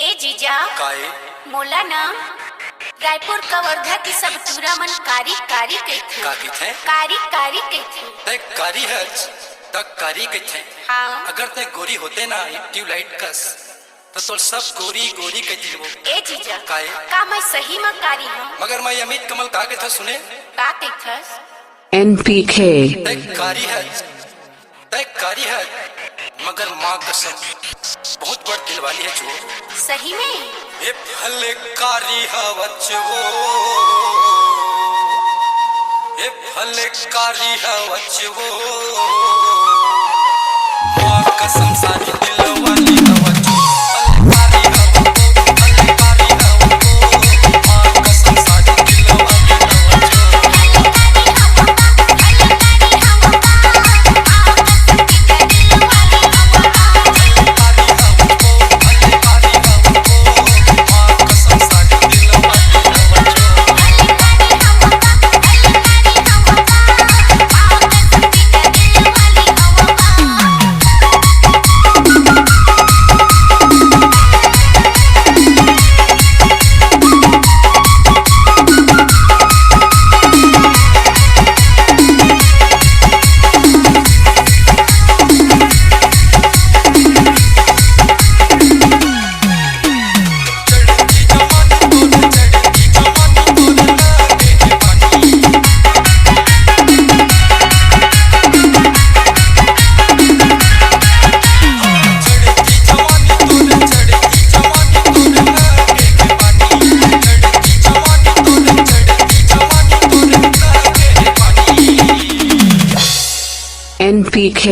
ए जीजा काहे मोला ना रायपुर कवर्धा की सब तूरा मन कारी कारी कहथे का कहथे कारी कारी कहथे ते कारी है त कारी कहथे। हाँ अगर ते गोरी होते ना ट्यूबलाइट कस तो सब गोरी गोरी कहती वो। ए जीजा काहे का मैं सही में कारी हूँ मगर मैं अमित कमल का कहता सुने का कहथस NPK ते कारी है मगर माँ कसम बहुत बड़ दिल वाली है जो सही में ये भले कारी हवच वो ये भले कारी हवच वो माँ कसम सारी दिल वाली हवच भले कारी हवच माँ कसम सारी दिल वाली हवच NPK